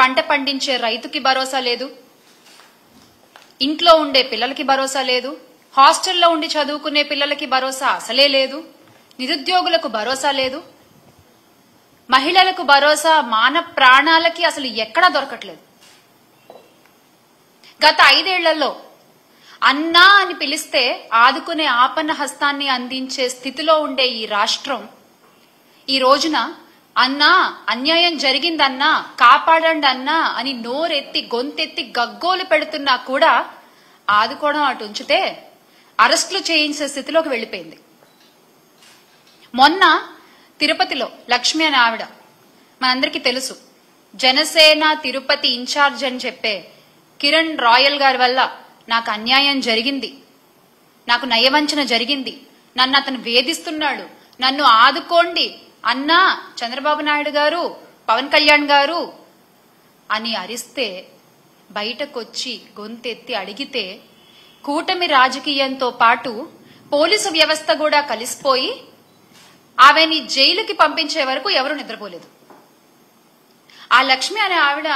పంట పండించే రైతుకి భరోసా లేదు, ఇంట్లో ఉండే పిల్లలకి భరోసా లేదు, హాస్టల్లో ఉండి చదువుకునే పిల్లలకి భరోసా అసలే లేదు, నిరుద్యోగులకు భరోసా లేదు, మహిళలకు భరోసా మాన ప్రాణాలకి అసలు ఎక్కడా దొరకట్లేదు. గత 5 ఏళ్లలో అన్నా అని పిలిస్తే ఆదుకునే ఆపన్న హస్తాన్ని అందించే స్థితిలో ఉండే ఈ రాష్ట్రం ఈ రోజున అన్నా అన్యాయం జరిగిందన్నా కాపాడండి అన్నా అని నోరెత్తి గొంతెత్తి గగ్గోలు పెడుతున్నా కూడా ఆదుకోవడం అటు ఉంచితే అరెస్టులు చేయించే స్థితిలోకి వెళ్లిపోయింది. మొన్న తిరుపతిలో లక్ష్మి అనే ఆవిడ, మనందరికీ తెలుసు, జనసేన తిరుపతి ఇన్ఛార్జ్ అని చెప్పే కిరణ్ రాయల్ గారి వల్ల నాకు అన్యాయం జరిగింది, నాకు నయవంచన జరిగింది, నన్ను అతను వేధిస్తున్నాడు, నన్ను ఆదుకోండి అన్నా చంద్రబాబు నాయుడు గారు, పవన్ కళ్యాణ్ గారు అని అరిస్తే బయటకొచ్చి గొంతెత్తి అడిగితే కూటమి రాజకీయంతో పాటు పోలీసు వ్యవస్థ కూడా కలిసిపోయి ఆమెని జైలుకి పంపించే వరకు ఎవరూ నిద్రపోలేదు. ఆ లక్ష్మి అనే ఆవిడ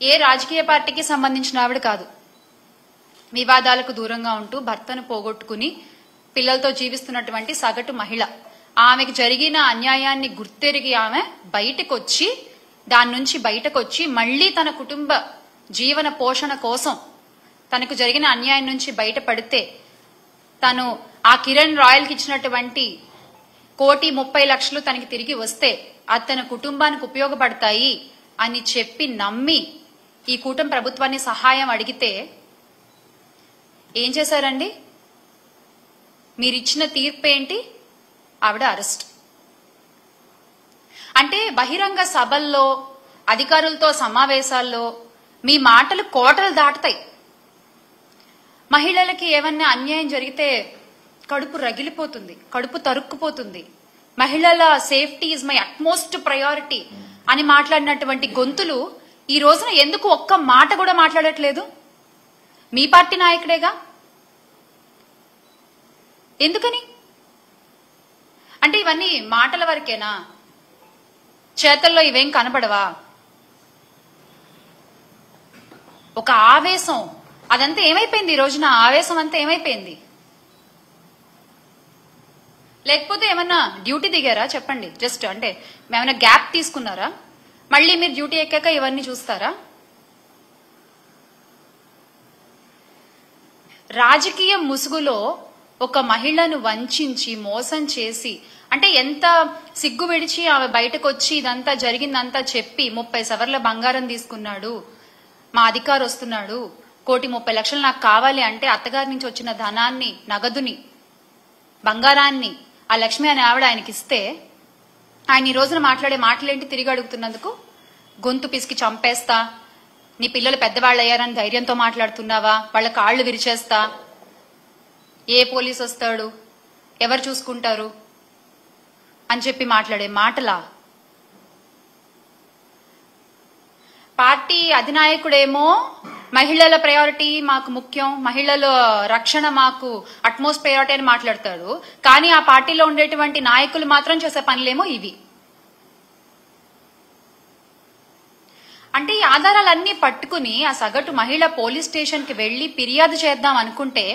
ఏ రాజకీయ పార్టీకి సంబంధించిన ఆవిడ కాదు. వివాదాలకు దూరంగా ఉంటూ భర్తను పోగొట్టుకుని పిల్లలతో జీవిస్తున్నటువంటి సగటు మహిళ. ఆమెకు జరిగిన అన్యాయాన్ని గుర్తెరిగి ఆమె బయటకొచ్చి దాని నుంచి బయటకొచ్చి మళ్లీ తన కుటుంబ జీవన పోషణ కోసం తనకు జరిగిన అన్యాయం నుంచి బయటపడితే తను ఆ కిరణ్ రాయల్కి ఇచ్చినటువంటి 1,30,00,000 తనకి తిరిగి వస్తే అది తన కుటుంబానికి ఉపయోగపడతాయి అని చెప్పి నమ్మి ఈ కూటమి ప్రభుత్వాన్ని సహాయం అడిగితే ఏం చేశారండి? మీరిచ్చిన తీర్పు ఏంటి? ఆవిడ అరెస్ట్. అంటే బహిరంగ సభల్లో అధికారులతో సమావేశాల్లో మీ మాటలు కోటలు దాటుతాయి. మహిళలకి ఏమన్నా అన్యాయం జరిగితే కడుపు రగిలిపోతుంది, కడుపు తరుక్కుపోతుంది. మహిళల safety is my utmost priority అని మాట్లాడినటువంటి గొంతులు ఈ రోజున ఎందుకు ఒక్క మాట కూడా మాట్లాడట్లేదు? మీ పార్టీ నాయకుడేగా. ఎందుకని? అంటే ఇవన్నీ మాటల వరకేనా? చేతల్లో ఇవేం కనపడవా? ఒక ఆవేశం అదంతా ఏమైపోయింది? ఈ రోజున ఆవేశం అంతా ఏమైపోయింది? లేకపోతే ఏమన్నా డ్యూటీ దిగారా? చెప్పండి. జస్ట్ అంటే ఏమైనా గ్యాప్ తీసుకున్నారా? మళ్ళీ మీరు డ్యూటీ ఎక్కాక ఇవన్నీ చూస్తారా? రాజకీయ ముసుగులో ఒక మహిళను వంచి మోసం చేసి, అంటే ఎంత సిగ్గు విడిచి ఆమె బయటకు వచ్చి ఇదంతా జరిగిందంతా చెప్పి 30 సవర్ల బంగారం తీసుకున్నాడు, మా అధికారి వస్తున్నాడు, 1,30,00,000 నాకు కావాలి అంటే అత్తగారి నుంచి వచ్చిన ధనాన్ని, నగదుని, బంగారాన్ని ఆ లక్ష్మి అనే ఆవిడ ఆయనకిస్తే ఆయన ఈ రోజున మాట్లాడే మాటలేంటి? తిరిగి అడుగుతున్నందుకు గొంతు పిసికి చంపేస్తా, నీ పిల్లలు పెద్దవాళ్ళు అయ్యారని ధైర్యంతో మాట్లాడుతున్నావా, వాళ్ళ కాళ్లు విరిచేస్తా, ఏ పోలీసు వస్తాడు, ఎవరు చూసుకుంటారు అని చెప్పి మాట్లాడే మాటలా? పార్టీ అధినాయకుడేమో మహిళల ప్రయారిటీ మాకు ముఖ్యం, మహిళల రక్షణ మాకు అట్మోస్ట్ ప్రయారిటీ అని మాట్లాడతాడు. కానీ ఆ పార్టీలో ఉండేటువంటి నాయకులు మాత్రం చేసే పనులేమో ఇవి. అంటే ఈ ఆధారాలన్నీ పట్టుకుని ఆ సగటు మహిళ పోలీస్ స్టేషన్ కి వెళ్లి ఫిర్యాదు చేద్దాం అనుకుంటే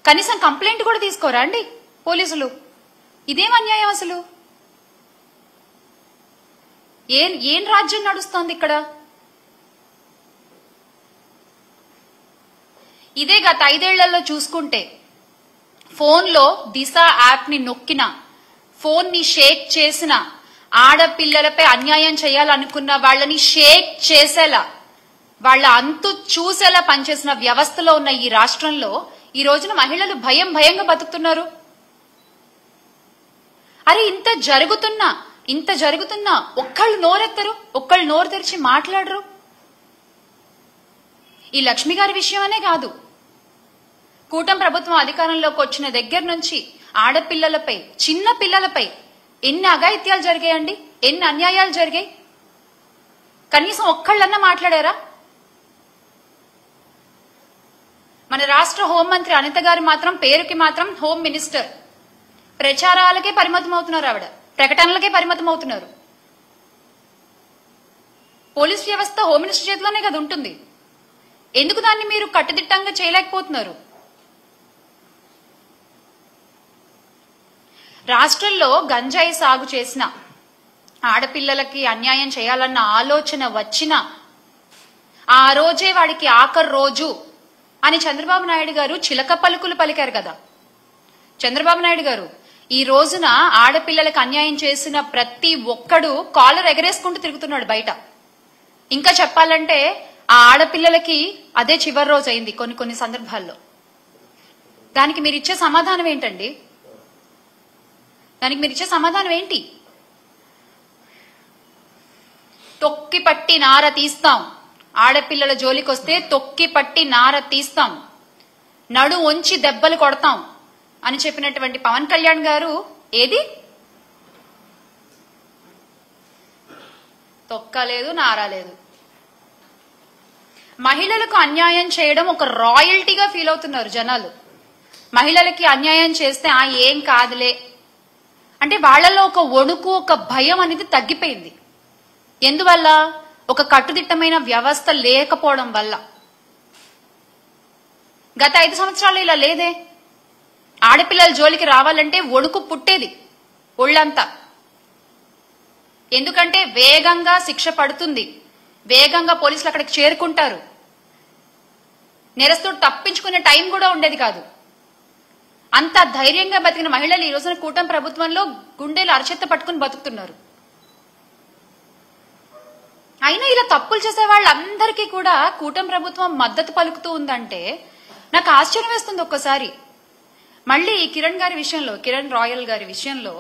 కనీసం కంప్లైంట్ కూడా తీసుకోరా అండి పోలీసులు? ఇదేం అన్యాయం అసలు? ఏం రాజ్యం నడుస్తోంది ఇక్కడ? ఇదే గత 5 ఏళ్లలో చూసుకుంటే ఫోన్లో దిశ యాప్ ని నొక్కిన, ఫోన్ ని షేక్ చేసిన, ఆడపిల్లలపై అన్యాయం చేయాలనుకున్న వాళ్ళని షేక్ చేసేలా, వాళ్ళ అంతు చూసేలా పనిచేసిన వ్యవస్థలో ఉన్న ఈ రాష్ట్రంలో ఈ రోజున మహిళలు భయంగా బతుకుతున్నారు. అరే ఇంత జరుగుతున్నా ఒక్కళ్ళు నోరెత్తరు, ఒక్కళ్ళు నోరు తెరిచి మాట్లాడరు. ఈ లక్ష్మి గారి విషయమనే కాదు, కూటమి ప్రభుత్వం అధికారంలోకి వచ్చిన దగ్గర నుంచి ఆడపిల్లలపై, చిన్న పిల్లలపై ఎన్ని అఘాయిత్యాలు జరిగాయండి, ఎన్ని అన్యాయాలు జరిగాయి? కనీసం ఒక్కళ్ళన్నా మాట్లాడారా? మన రాష్ట్ర హోంమంత్రి అనిత గారు మాత్రం పేరుకి మాత్రం హోమ్ మినిస్టర్, ప్రచారాలకే పరిమితం అవుతున్నారు, ఆవిడ ప్రకటనలకే పరిమితం అవుతున్నారు. పోలీస్ వ్యవస్థ హోమ్ మినిస్టర్ చేతిలోనే కదా ఉంటుంది. ఎందుకు దాన్ని మీరు కట్టుదిట్టంగా చేయలేకపోతున్నారు? రాష్ట్రంలో గంజాయి సాగు చేసిన ఆడపిల్లలకి అన్యాయం చేయాలన్న ఆలోచన వచ్చిన ఆ రోజే వాడికి ఆఖరి రోజు అని చంద్రబాబు నాయుడు గారు చిలక పలుకులు పలికారు కదా. చంద్రబాబు నాయుడు గారు ఈ రోజున ఆడపిల్లలకు అన్యాయం చేసిన ప్రతి ఒక్కడు కాలర్ ఎగరేసుకుంటూ తిరుగుతున్నాడు బయట. ఇంకా చెప్పాలంటే ఆ ఆడపిల్లలకి అదే చివరి రోజు అయింది కొన్ని సందర్భాల్లో. దానికి మీరు ఇచ్చే సమాధానం ఏంటండి? దానికి మీరు ఇచ్చే సమాధానం ఏంటి? తొక్కి పట్టి నార తీస్తాం, ఆడపిల్లల జోలికొస్తే తొక్కి పట్టి నార తీస్తాం, నడు వంచి దెబ్బలు కొడతాం అని చెప్పినటువంటి పవన్ కళ్యాణ్ గారు ఏది తొక్కలేదు, నారాలేదు. మహిళలకు అన్యాయం చేయడం ఒక రాయల్టీగా ఫీల్ అవుతున్నారు జనాలు. మహిళలకి అన్యాయం చేస్తే ఏం కాదులే అంటే వాళ్ళలో ఒక వణుకు, ఒక భయం అనేది తగ్గిపోయింది. ఎందువల్ల? ఒక కట్టుదిట్టమైన వ్యవస్థ లేకపోవడం వల్ల. గత 5 సంవత్సరాలు ఇలా లేదే. ఆడపిల్లల జోలికి రావాలంటే వణుకు పుట్టేది ఒళ్ళంతా. ఎందుకంటే వేగంగా శిక్ష పడుతుంది, వేగంగా పోలీసులు అక్కడికి చేరుకుంటారు, నేరస్తుడు తప్పించుకునే టైం కూడా ఉండేది కాదు. అంత ధైర్యంగా బతికిన మహిళలు ఈ రోజున కూటమి ప్రభుత్వంలో గుండెలు అరచెత్త పట్టుకుని బతుకుతున్నారు. అయినా ఇలా తప్పులు చేసే వాళ్ళందరికీ కూడా కూటమి ప్రభుత్వం మద్దతు పలుకుతూ ఉందంటే నాకు ఆశ్చర్యం వేస్తుంది ఒక్కసారి. మళ్ళీ కిరణ్ గారి విషయంలో, కిరణ్ రాయల్ గారి విషయంలో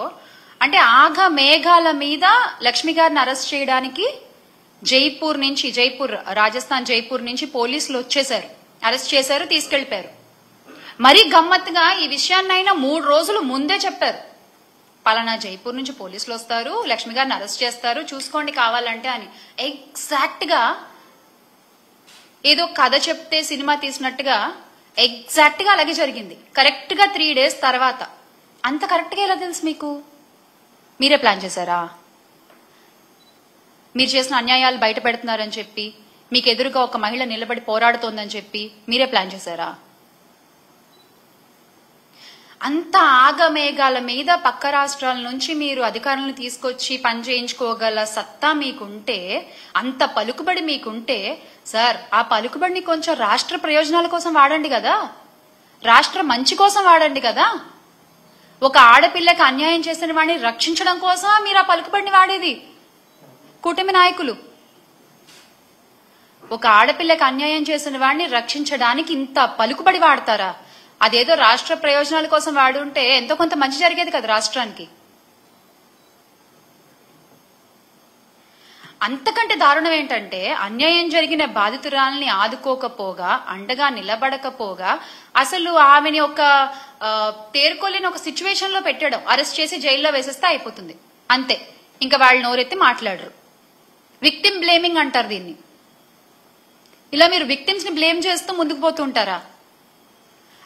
అంటే ఆగ మేఘాల మీద లక్ష్మి గారిని అరెస్ట్ చేయడానికి జైపూర్ రాజస్థాన్ జైపూర్ నుంచి పోలీసులు వచ్చేశారు, అరెస్ట్ చేశారు, తీసుకెళ్లిపోయారు. మరీ గమ్మత్తుగా ఈ విషయాన్నైనా 3 రోజులు ముందే చెప్పారు. పలానా జైపూర్ నుంచి పోలీసులు వస్తారు, లక్ష్మి గారిని అరెస్ట్ చేస్తారు, చూసుకోండి కావాలంటే అని. ఎగ్జాక్ట్ గా ఏదో కథ చెప్తే సినిమా తీసినట్టుగా ఎగ్జాక్ట్ గా అలాగే జరిగింది. కరెక్ట్ గా 3 డేస్ తర్వాత. అంత కరెక్ట్ గా ఎలా తెలుసు మీకు? మీరే ప్లాన్ చేశారా? మీరు చేసిన అన్యాయాలు బయట పెడుతున్నారని చెప్పి, మీకు ఎదురుగా ఒక మహిళ నిలబడి పోరాడుతోందని చెప్పి మీరే ప్లాన్ చేశారా? అంత ఆగమేఘాల మీద పక్క రాష్ట్రాల నుంచి మీరు అధికారులను తీసుకొచ్చి పని చేయించుకోగల సత్తా మీకుంటే, అంత పలుకుబడి మీకుంటే, సార్ ఆ పలుకుబడిని కొంచెం రాష్ట్ర ప్రయోజనాల కోసం వాడండి కదా, రాష్ట్ర మంచి కోసం వాడండి కదా. ఒక ఆడపిల్లకి అన్యాయం చేసిన వాడిని రక్షించడం కోసం మీరు ఆ పలుకుబడిని వాడేది కూటమి నాయకులు. ఒక ఆడపిల్లకి అన్యాయం చేసిన వాడిని రక్షించడానికి ఇంత పలుకుబడి వాడతారా? అదేదో రాష్ట్ర ప్రయోజనాల కోసం వాడుంటే ఎంతో కొంత మంచి జరిగేది కదా రాష్ట్రానికి. అంతకంటే దారుణం ఏంటంటే అన్యాయం జరిగిన బాధితురాల్ని ఆదుకోకపోగా, అండగా నిలబడకపోగా, అసలు ఆమెని ఒక తేరుకోలేని ఒక సిచ్యువేషన్ లో పెట్టడం, అరెస్ట్ చేసి జైల్లో వేసేస్తే అయిపోతుంది అంతే. ఇంకా వాళ్ళు నోరెత్తి మాట్లాడరు. విక్టిమ్ బ్లేమింగ్ అంటారు దీన్ని. ఇలా మీరు విక్టిమ్స్ ని బ్లేమ్ చేస్తూ ముందుకు పోతుంటారా?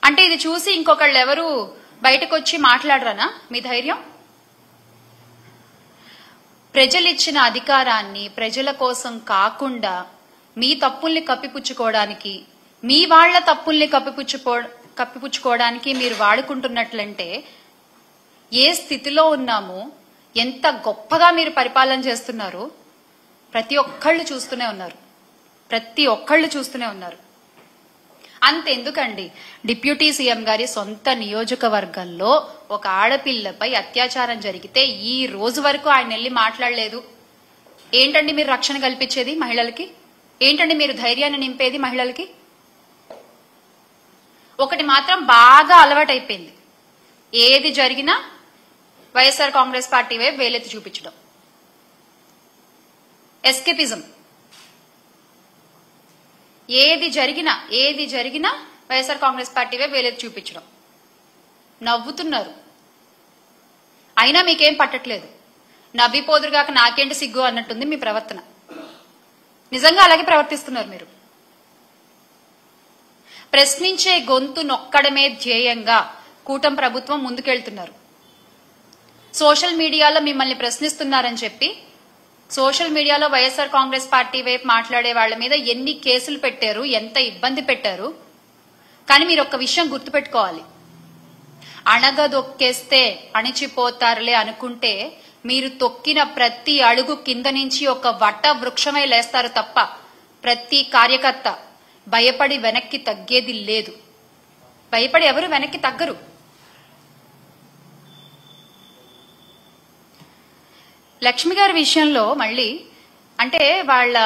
అంటే ఇది చూసి ఇంకొకళ్ళు ఎవరు బయటకు వచ్చి మాట్లాడరనా? మీ ధైర్యం? ప్రజలిచ్చిన అధికారాన్ని ప్రజల కోసం కాకుండా మీ తప్పుల్ని కప్పిపుచ్చుకోవడానికి, మీ వాళ్ల తప్పుల్ని కప్పిపుచ్చుకోవడానికి మీరు వాడుకుంటున్నట్లంటే ఏ స్థితిలో ఉన్నామో, ఎంత గొప్పగా మీరు పరిపాలన చేస్తున్నారో ప్రతి ఒక్కళ్ళు చూస్తూనే ఉన్నారు. అంతెందుకండి, డిప్యూటీ సీఎం గారి సొంత నియోజకవర్గంలో ఒక ఆడపిల్లపై అత్యాచారం జరిగితే ఈ రోజు వరకు ఆయన వెళ్ళి మాట్లాడలేదు. ఏంటండి మీరు రక్షణ కల్పించేది మహిళలకి? ఏంటండి మీరు ధైర్యాన్ని నింపేది మహిళలకి? ఒకటి మాత్రం బాగా అలవాటైపోయింది, ఏది జరిగినా వైఎస్ఆర్ కాంగ్రెస్ పార్టీ వైపు వేలెత్తి చూపించడం, ఎస్కేపిజం. ఏది జరిగినా వైఎస్ఆర్ కాంగ్రెస్ పార్టీ వైపు వేలెత్తి చూపించడం. నవ్వుతున్నారు, అయినా మీకేం పట్టట్లేదు. నవ్విపోదురుగాక నాకేంటి సిగ్గు అన్నట్టుంది మీ ప్రవర్తన. నిజంగా అలాగే ప్రవర్తిస్తున్నారు మీరు. ప్రశ్నించే గొంతు నొక్కడమే ధ్యేయంగా కూటమి ప్రభుత్వం ముందుకెళ్తున్నారు. సోషల్ మీడియాలో మిమ్మల్ని ప్రశ్నిస్తున్నారని చెప్పి సోషల్ మీడియాలో వైఎస్ఆర్ కాంగ్రెస్ పార్టీ వైపు మాట్లాడే వాళ్ళ మీద ఎన్ని కేసులు పెట్టారు, ఎంత ఇబ్బంది పెట్టారు. కానీ మీరు ఒక్క విషయం గుర్తుపెట్టుకోవాలి, అణగదొక్కేస్తే అణిచిపోతారులే అనుకుంటే మీరు తొక్కిన ప్రతి అడుగు కింద నుంచి ఒక వట వృక్షమై లేస్తారు తప్ప ప్రతి కార్యకర్త భయపడి వెనక్కి తగ్గేది లేదు. భయపడి ఎవరు వెనక్కి తగ్గరు. లక్ష్మి గారి విషయంలో మళ్ళీ అంటే వాళ్ళ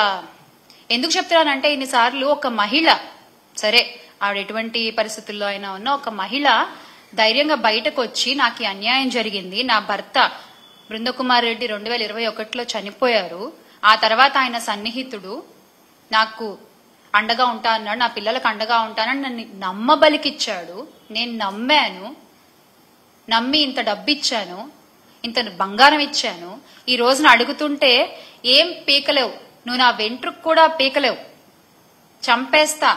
ఎందుకు చెప్తున్నానంటే ఇన్నిసార్లు ఒక మహిళ, సరే ఆవిడ ఎటువంటి పరిస్థితుల్లో అయినా ఉన్న ఒక మహిళ ధైర్యంగా బయటకు వచ్చి నాకు ఈ అన్యాయం జరిగింది, నా భర్త బృందకుమార్ రెడ్డి 2021లో చనిపోయారు, ఆ తర్వాత ఆయన సన్నిహితుడు నాకు అండగా ఉంటా అన్నాడు, నా పిల్లలకు అండగా ఉంటానని నన్ను నమ్మబలికిచ్చాడు, నేను నమ్మాను, నమ్మి ఇంత డబ్బిచ్చాను, ఇంత బంగారం ఇచ్చాను, ఈ రోజున అడుగుతుంటే ఏం పీకలేవు, నువ్వు నా వెంట్రుకు కూడా పీకలేవు, చంపేస్తా,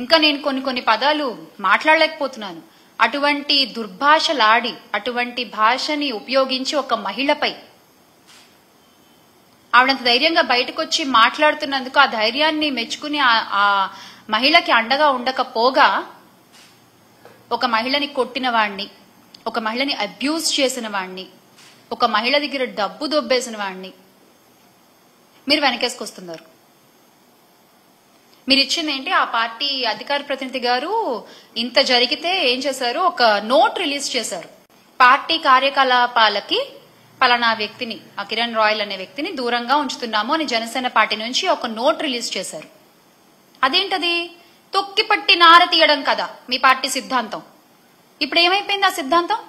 ఇంకా నేను కొన్ని పదాలు మాట్లాడలేకపోతున్నాను, అటువంటి దుర్భాషలాడి అటువంటి భాషని ఉపయోగించి ఒక మహిళపై ఆవిడంత ధైర్యంగా బయటకు వచ్చి మాట్లాడుతున్నందుకు ఆ ధైర్యాన్ని మెచ్చుకుని ఆ మహిళకి అండగా ఉండకపోగా ఒక మహిళని కొట్టిన వాణ్ణి, ఒక మహిళని అబ్యూజ్ చేసిన వాణ్ణి, ఒక మహిళ దగ్గర డబ్బు దొబ్బేసిన వాణ్ణి మీరు వెనకేసుకొస్తున్నారు. మీరు ఇచ్చింది ఏంటి? ఆ పార్టీ అధికార ప్రతినిధి గారు ఇంత జరిగితే ఏం చేశారు, ఒక నోట్ రిలీజ్ చేశారు, పార్టీ కార్యకలాపాలకి పలానా వ్యక్తిని, ఆ కిరణ్ రాయల్ అనే వ్యక్తిని దూరంగా ఉంచుతున్నాము అని జనసేన పార్టీ నుంచి ఒక నోట్ రిలీజ్ చేశారు. అదేంటది? తొక్కిపట్టి నార తీయడం కదా మీ పార్టీ సిద్ధాంతం. ఇప్పుడు ఏమైపోయింది ఆ సిద్ధాంతం?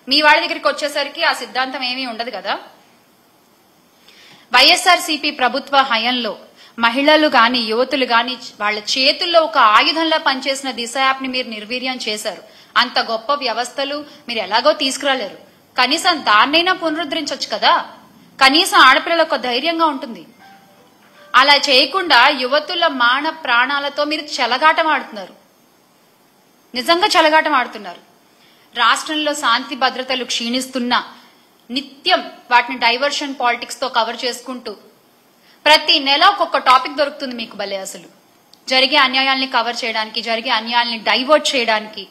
మీ వాళ్ళ దగ్గరికి వచ్చేసరికి ఆ సిద్ధాంతం ఏమీ ఉండదు కదా. వైఎస్ఆర్సీపీ ప్రభుత్వ హయంలో మహిళలు గాని యువతులు గాని వాళ్ళ చేతుల్లో ఒక ఆయుధంలా పనిచేసిన దిశ యాప్ ని మీరు నిర్వీర్యం చేశారు. అంత గొప్ప వ్యవస్థలు మీరు ఎలాగో తీసుకురాలేరు, కనీసం దాన్నైనా పునరుద్ధరించవచ్చు కదా, కనీసం ఆడపిల్లలకు ధైర్యంగా ఉంటుంది. అలా చేయకుండా యువతుల మాన ప్రాణాలతో మీరు చెలగాటం ఆడుతున్నారు, నిజంగా చెలగాటం ఆడుతున్నారు. రాష్ట్రంలో శాంతి భద్రతలు క్షీణిస్తున్నా నిత్యం వాటిని డైవర్షన్ పాలిటిక్స్ తో కవర్ చేసుకుంటూ ప్రతి నెల ఒక్కొక్క టాపిక్ దొరుకుతుంది మీకు భలే. అసలు జరిగే అన్యాయాల్ని కవర్ చేయడానికి, జరిగే అన్యాయాల్ని డైవర్ట్ చేయడానికి,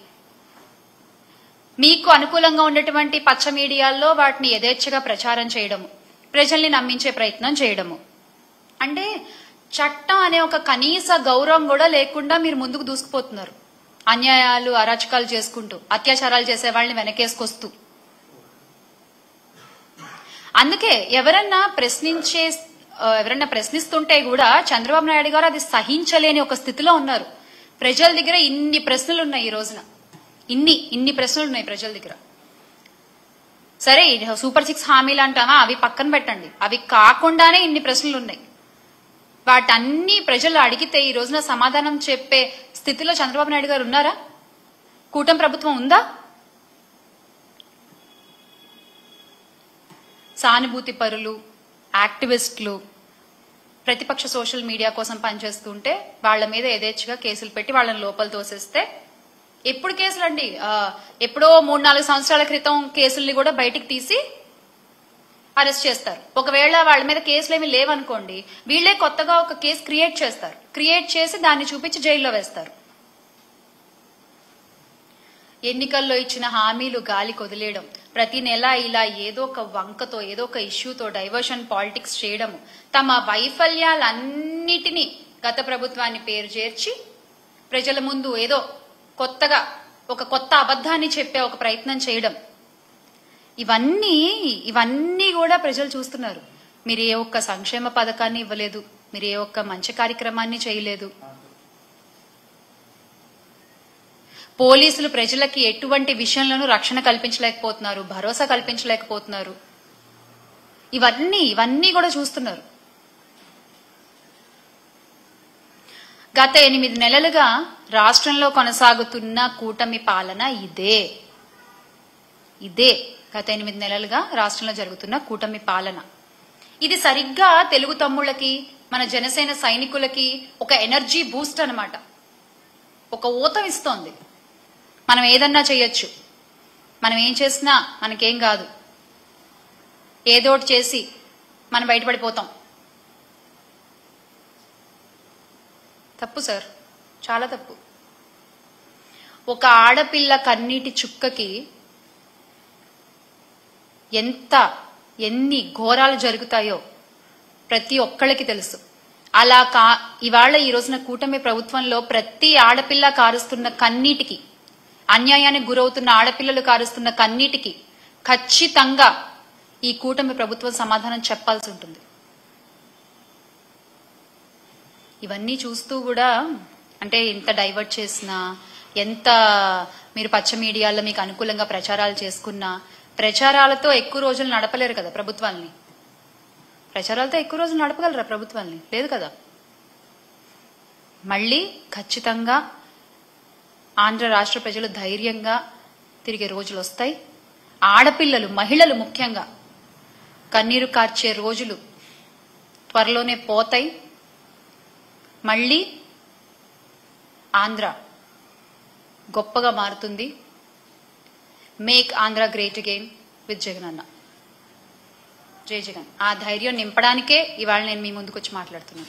మీకు అనుకూలంగా ఉన్నటువంటి పచ్చ మీడియాల్లో వాటిని యథేచ్ఛగా ప్రచారం చేయడము, ప్రజల్ని నమ్మించే ప్రయత్నం చేయడము. అంటే చట్టం అనే ఒక కనీస గౌరవం కూడా లేకుండా మీరు ముందుకు దూసుకుపోతున్నారు, అన్యాయాలు అరాచకాలు చేసుకుంటూ, అత్యాచారాలు చేసే వాళ్ళని వెనకేసుకొస్తూ. అందుకే ఎవరన్నా ప్రశ్నిస్తుంటే కూడా చంద్రబాబు నాయుడు గారు అది సహించలేని ఒక స్థితిలో ఉన్నారు. ప్రజల దగ్గర ఇన్ని ప్రశ్నలు ఉన్నాయి, ఈ రోజున ఇన్ని ప్రశ్నలు ఉన్నాయి ప్రజల దగ్గర. సరే సూపర్ 6 హామీలు అంటామా, అవి పక్కన పెట్టండి, అవి కాకుండానే ఇన్ని ప్రశ్నలు ఉన్నాయి. వాటన్ని ప్రజలు అడిగితే ఈ రోజున సమాధానం చెప్పే స్థితిలో చంద్రబాబు నాయుడు గారు ఉన్నారా? కూటమి ప్రభుత్వం ఉందా? సానుభూతి పరులు, యాక్టివిస్టులు, ప్రతిపక్ష సోషల్ మీడియా కోసం పనిచేస్తుంటే వాళ్ల మీద యథేచ్ఛగా కేసులు పెట్టి వాళ్ళని లోపల తోసేస్తే, ఎప్పుడు కేసులు అండి, ఎప్పుడో 3-4 సంవత్సరాల క్రితం కేసుల్ని కూడా బయటికి తీసి అరెస్ట్ చేస్తారు. ఒకవేళ వాళ్ళ మీద కేసులు ఏమి లేవనుకోండి, వీళ్లే కొత్తగా ఒక కేసు క్రియేట్ చేస్తారు, క్రియేట్ చేసి దాన్ని చూపించి జైల్లో వేస్తారు. ఎన్నికల్లో ఇచ్చిన హామీలు గాలి కొదిలేయడం, ప్రతి నెల ఇలా ఏదో ఒక వంకతో ఏదో ఒక ఇష్యూతో డైవర్షన్ పాలిటిక్స్ చేయడము, తమ వైఫల్యాలన్నిటినీ గత ప్రభుత్వాన్ని పేరు చేర్చి ప్రజల ముందు ఏదో కొత్తగా ఒక కొత్త అబద్ధాన్ని చెప్పే ఒక ప్రయత్నం చేయడం, ఇవన్నీ కూడా ప్రజలు చూస్తున్నారు. మీరు ఏ ఒక్క సంక్షేమ పథకాన్ని ఇవ్వలేదు, మీరు ఏ ఒక్క మంచి కార్యక్రమాన్ని చేయలేదు. పోలీసులు ప్రజలకి ఎటువంటి విషయంలోనూ రక్షణ కల్పించలేకపోతున్నారు, భరోసా కల్పించలేకపోతున్నారు. ఇవన్నీ కూడా చూస్తున్నారు. గత 8 నెలలుగా రాష్ట్రంలో కొనసాగుతున్న కూటమి పాలన ఇదే గత 8 నెలలుగా రాష్ట్రంలో జరుగుతున్న కూటమి పాలన. ఇది సరిగ్గా తెలుగు తమ్ముళ్ళకి, మన జనసేన సైనికులకి ఒక ఎనర్జీ బూస్ట్ అన్నమాట, ఒక ఊతం ఇస్తోంది. మనం ఏదన్నా చేయొచ్చు, మనం ఏం చేసినా మనకేం కాదు, ఏదోటి చేసి మనం బయటపడిపోతాం. తప్పు సార్, చాలా తప్పు. ఒక ఆడపిల్ల కన్నీటి చుక్కకి ఎన్ని ఘోరాలు జరుగుతాయో ప్రతి ఒక్కళ్ళకి తెలుసు. అలా ఇవాళ ఈ రోజున కూటమి ప్రభుత్వంలో ప్రతి ఆడపిల్ల కారుస్తున్న కన్నీటికి, అన్యాయానికి గురవుతున్న ఆడపిల్లలు కారుస్తున్న కన్నీటికి ఖచ్చితంగా ఈ కూటమి ప్రభుత్వం సమాధానం చెప్పాల్సి ఉంటుంది. ఇవన్నీ చూస్తూ కూడా అంటే ఎంత డైవర్ట్ చేసినా, ఎంత మీరు పచ్చ మీడియాలో మీకు అనుకూలంగా ప్రచారాలు చేసుకున్నా, ప్రచారాలతో ఎక్కువ రోజులు నడపలేరు కదా ప్రభుత్వాల్ని. ప్రచారాలతో ఎక్కువ రోజులు నడపగలరా ప్రభుత్వాల్ని? లేదు కదా. మళ్ళీ ఖచ్చితంగా ఆంధ్ర రాష్ట్ర ప్రజలు ధైర్యంగా తిరిగే రోజులు వస్తాయి. ఆడపిల్లలు, మహిళలు ముఖ్యంగా కన్నీరు కార్చే రోజులు త్వరలోనే పోతాయి. మళ్ళీ ఆంధ్ర గొప్పగా మారుతుంది. Make Andhra great again with Jagan అన్న. జై జగన్. ఆ ధైర్యం నింపడానికే ఇవాళ నేను మీ ముందుకు వచ్చి మాట్లాడుతున్నాను.